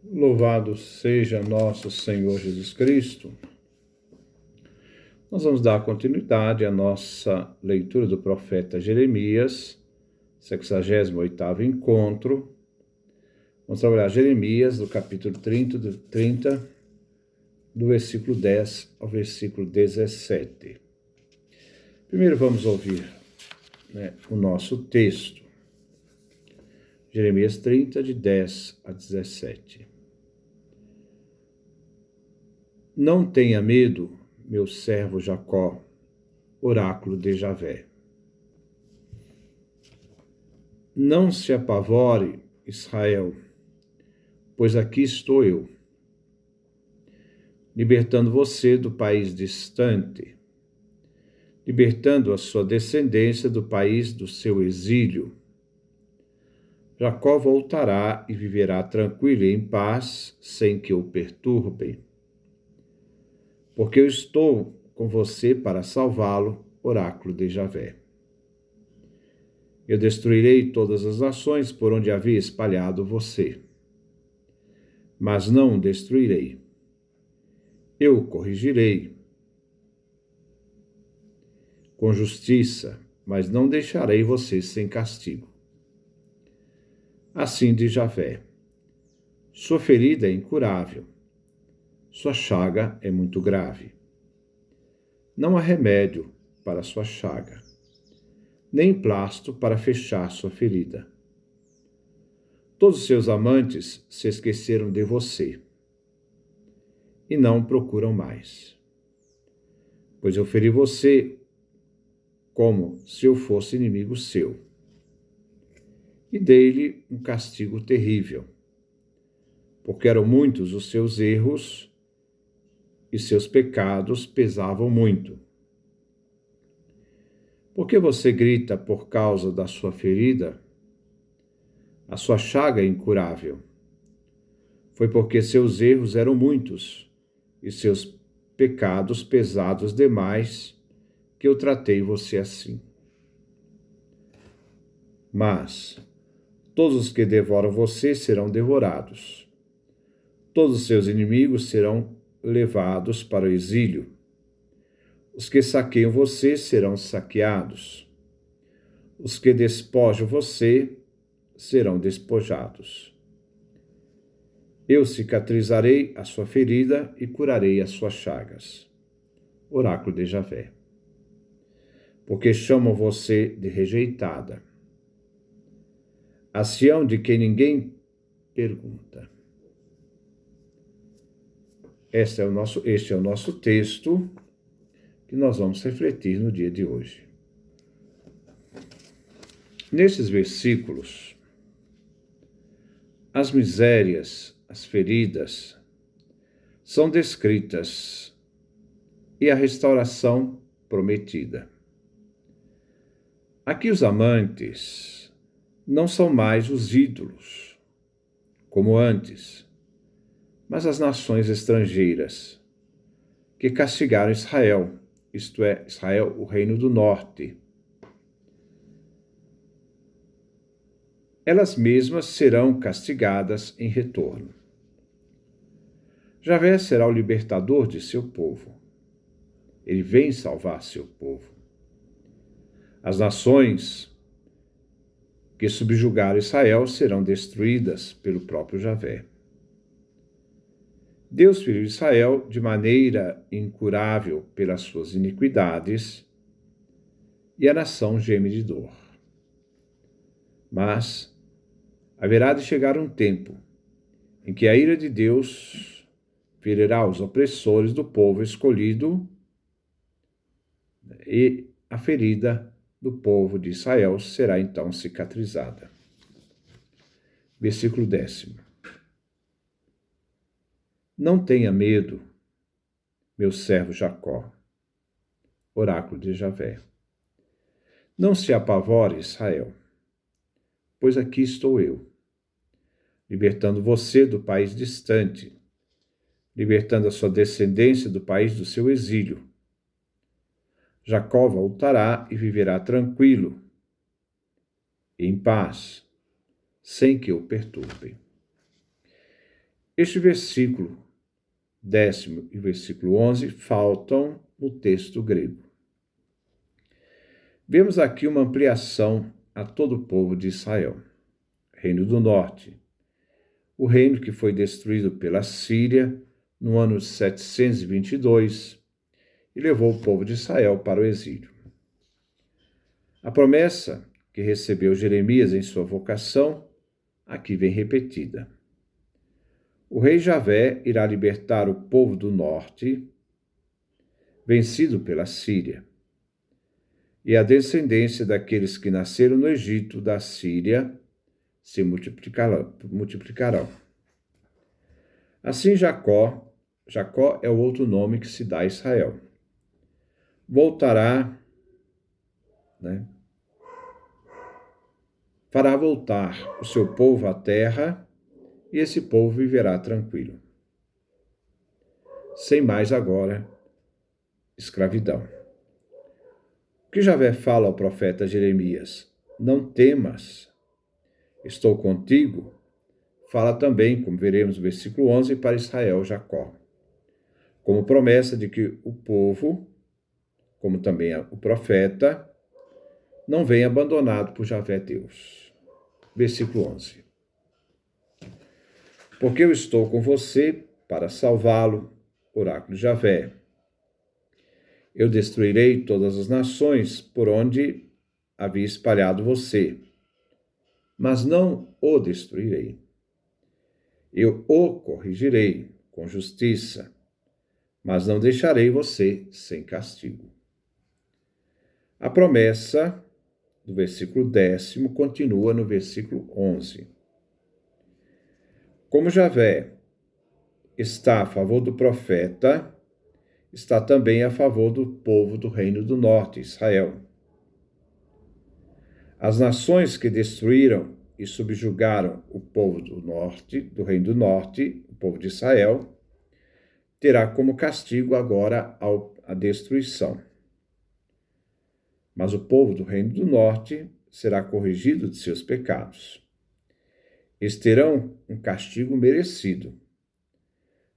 Louvado seja nosso Senhor Jesus Cristo. Nós vamos dar continuidade à nossa leitura do profeta Jeremias, 68º encontro. Vamos trabalhar Jeremias, do capítulo 30, do versículo 10 ao versículo 17. Primeiro vamos ouvir o nosso texto. Jeremias 30, de 10 a 17. Não tenha medo, meu servo Jacó, oráculo de Javé. Não se apavore, Israel, pois aqui estou eu, libertando você do país distante, libertando a sua descendência do país do seu exílio. Jacó voltará e viverá tranquilo e em paz, sem que o perturbem. Porque eu estou com você para salvá-lo, oráculo de Javé. Eu destruirei todas as nações por onde havia espalhado você, mas não o destruirei. Eu o corrigirei com justiça, mas não deixarei você sem castigo. Assim diz Javé: sua ferida é incurável, sua chaga é muito grave. Não há remédio para sua chaga, nem plasto para fechar sua ferida. Todos os seus amantes se esqueceram de você e não procuram mais, pois eu feri você como se eu fosse inimigo seu, e dei-lhe um castigo terrível, porque eram muitos os seus erros e seus pecados pesavam muito. Por que você grita por causa da sua ferida? A sua chaga é incurável. Foi porque seus erros eram muitos e seus pecados pesados demais que eu tratei você assim. Mas todos os que devoram você serão devorados. Todos os seus inimigos serão levados para o exílio. Os que saqueiam você serão saqueados. Os que despojam você serão despojados. Eu cicatrizarei a sua ferida e curarei as suas chagas. Oráculo de Javé. Porque chamam você de rejeitada, a Sião de quem ninguém pergunta. Este é o nosso texto que nós vamos refletir no dia de hoje. Nesses versículos, as misérias, as feridas são descritas e a restauração prometida. Aqui os amantes não são mais os ídolos, como antes, mas as nações estrangeiras que castigaram Israel, isto é, Israel, o reino do norte. Elas mesmas serão castigadas em retorno. Javé será o libertador de seu povo. Ele vem salvar seu povo. As nações que subjugaram Israel serão destruídas pelo próprio Javé. Deus feriu Israel de maneira incurável pelas suas iniquidades, e a nação geme de dor. Mas haverá de chegar um tempo em que a ira de Deus ferirá os opressores do povo escolhido, e a ferida do povo de Israel será então cicatrizada. Versículo 10. Não tenha medo, meu servo Jacó, oráculo de Javé. Não se apavore, Israel, pois aqui estou eu, libertando você do país distante, libertando a sua descendência do país do seu exílio. Jacó voltará e viverá tranquilo, em paz, sem que o perturbem. Este versículo 10º e versículo 11 faltam no texto grego. Vemos aqui uma ampliação a todo o povo de Israel. Reino do Norte, o reino que foi destruído pela Síria no ano 722 e levou o povo de Israel para o exílio. A promessa que recebeu Jeremias em sua vocação aqui vem repetida. O rei Javé irá libertar o povo do norte, vencido pela Síria, e a descendência daqueles que nasceram no Egito da Síria se multiplicarão. Assim Jacó é o outro nome que se dá a Israel, voltará, fará voltar o seu povo à terra e esse povo viverá tranquilo. Sem mais agora escravidão. O que Javé fala ao profeta Jeremias? Não temas, estou contigo. Fala também, como veremos no versículo 11, para Israel, Jacó, como promessa de que o povo, como também o profeta, não vem abandonado por Javé Deus. Versículo 11. Porque eu estou com você para salvá-lo, oráculo de Javé. Eu destruirei todas as nações por onde havia espalhado você, mas não o destruirei. Eu o corrigirei com justiça, mas não deixarei você sem castigo. A promessa do versículo 10º continua no versículo 11. Como Javé está a favor do profeta, está também a favor do povo do reino do norte, Israel. As nações que destruíram e subjugaram o povo do norte, do reino do norte, o povo de Israel, terá como castigo agora a destruição. Mas o povo do reino do norte será corrigido de seus pecados. Eles terão um castigo merecido,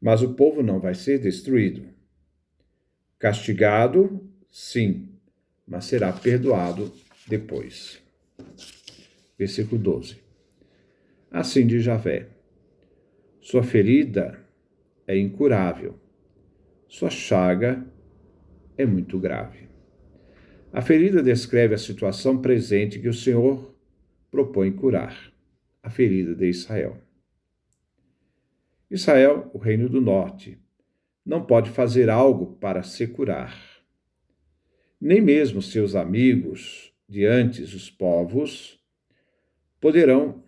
mas o povo não vai ser destruído. Castigado, sim, mas será perdoado depois. Versículo 12. Assim diz Javé: sua ferida é incurável, sua chaga é muito grave. A ferida descreve a situação presente que o Senhor propõe curar, a ferida de Israel. Israel, o reino do norte, não pode fazer algo para se curar. Nem mesmo seus amigos de antes, os povos, poderão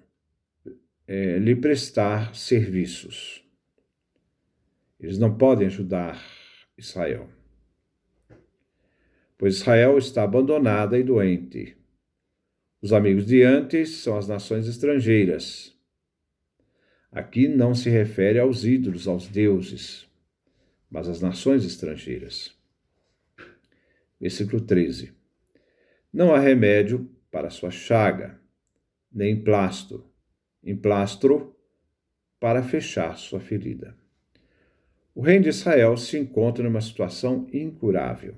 lhe prestar serviços. Eles não podem ajudar Israel, pois Israel está abandonada e doente. Os amigos de antes são as nações estrangeiras. Aqui não se refere aos ídolos, aos deuses, mas às nações estrangeiras. Versículo 13. Não há remédio para sua chaga, nem emplastro para fechar sua ferida. O reino de Israel se encontra numa situação incurável.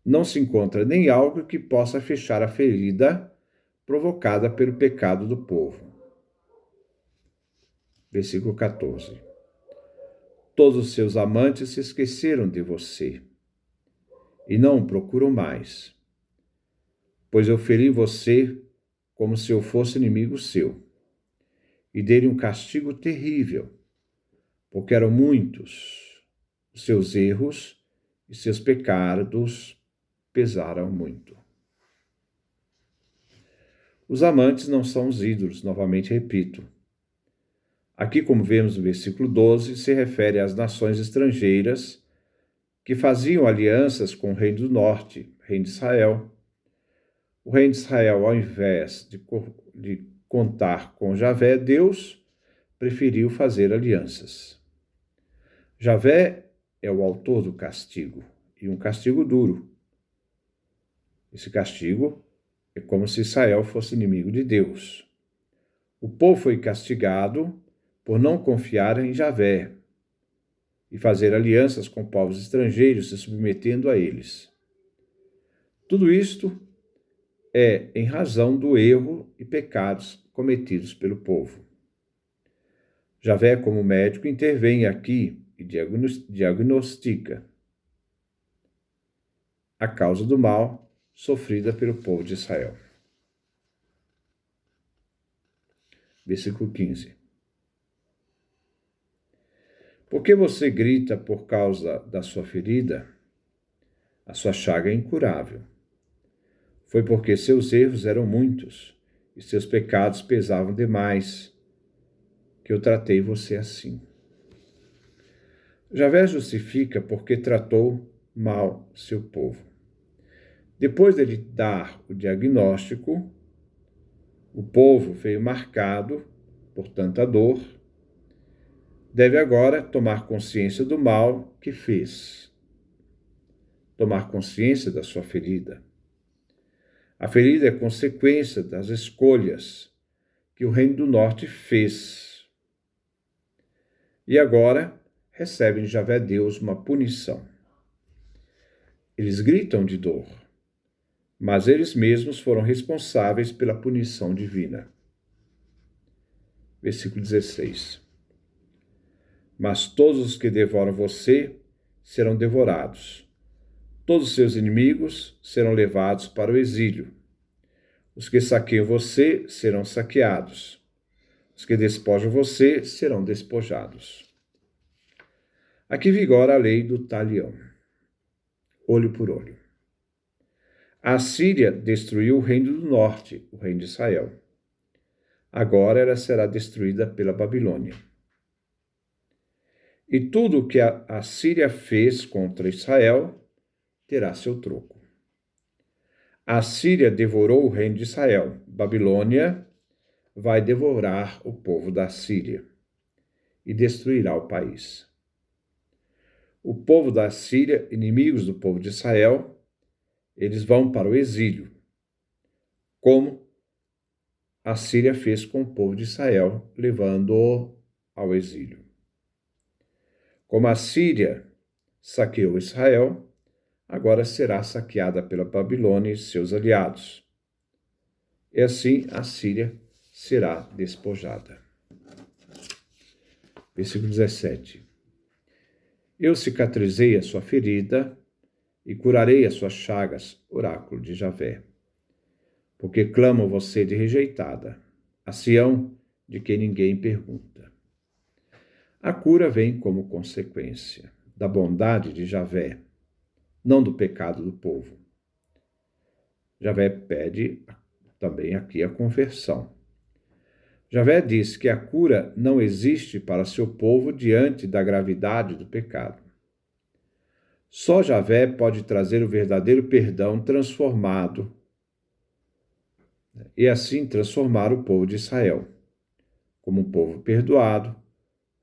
Não se encontra nem algo que possa fechar a ferida provocada pelo pecado do povo. Versículo 14. Todos os seus amantes se esqueceram de você e não o procuram mais, pois eu feri você como se eu fosse inimigo seu, e dei-lhe um castigo terrível, porque eram muitos os seus erros e seus pecados pesaram muito. Os amantes não são os ídolos, novamente repito. Aqui, como vemos no versículo 12, se refere às nações estrangeiras que faziam alianças com o reino do norte, o reino de Israel. O reino de Israel, ao invés de contar com Javé, Deus preferiu fazer alianças. Javé é o autor do castigo, e um castigo duro. Esse castigo É como se Israel fosse inimigo de Deus. O povo foi castigado por não confiar em Javé e fazer alianças com povos estrangeiros, se submetendo a eles. Tudo isto é em razão do erro e pecados cometidos pelo povo. Javé, como médico, intervém aqui e diagnostica a causa do mal sofrida pelo povo de Israel. Versículo 15. Por que você grita por causa da sua ferida? A sua chaga é incurável. Foi porque seus erros eram muitos e seus pecados pesavam demais que eu tratei você assim. Javé justifica porque tratou mal seu povo. Depois dele dar o diagnóstico, o povo veio marcado por tanta dor, deve agora tomar consciência do mal que fez, tomar consciência da sua ferida. A ferida é consequência das escolhas que o Reino do Norte fez. E agora recebem de Javé Deus uma punição. Eles gritam de dor, mas eles mesmos foram responsáveis pela punição divina. Versículo 16. Mas todos os que devoram você serão devorados. Todos os seus inimigos serão levados para o exílio. Os que saqueiam você serão saqueados. Os que despojam você serão despojados. Aqui vigora a lei do talião, olho por olho. A Assíria destruiu o reino do norte, o reino de Israel. Agora ela será destruída pela Babilônia. E tudo o que a Assíria fez contra Israel terá seu troco. A Assíria devorou o reino de Israel. Babilônia vai devorar o povo da Assíria e destruirá o país. O povo da Assíria, inimigos do povo de Israel, eles vão para o exílio, como a Síria fez com o povo de Israel, levando-o ao exílio. Como a Síria saqueou Israel, agora será saqueada pela Babilônia e seus aliados. E assim a Síria será despojada. Versículo 17. Eu cicatrizei a sua ferida e curarei as suas chagas, oráculo de Javé. Porque clamo você de rejeitada, a Sião de quem ninguém pergunta. A cura vem como consequência da bondade de Javé, não do pecado do povo. Javé pede também aqui a conversão. Javé diz que a cura não existe para seu povo diante da gravidade do pecado. Só Javé pode trazer o verdadeiro perdão transformado e assim transformar o povo de Israel como um povo perdoado,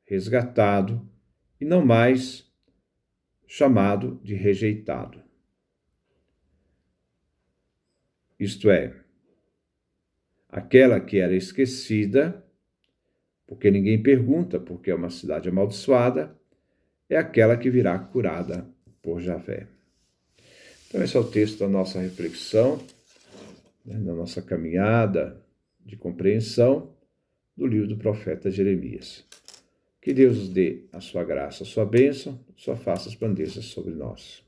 resgatado e não mais chamado de rejeitado. Isto é, aquela que era esquecida, porque ninguém pergunta porque é uma cidade amaldiçoada, é aquela que virá curada por Javé. Então esse é o texto da nossa reflexão, da nossa caminhada de compreensão do livro do profeta Jeremias. Que Deus nos dê a sua graça, a sua bênção, sua face resplandeça sobre nós.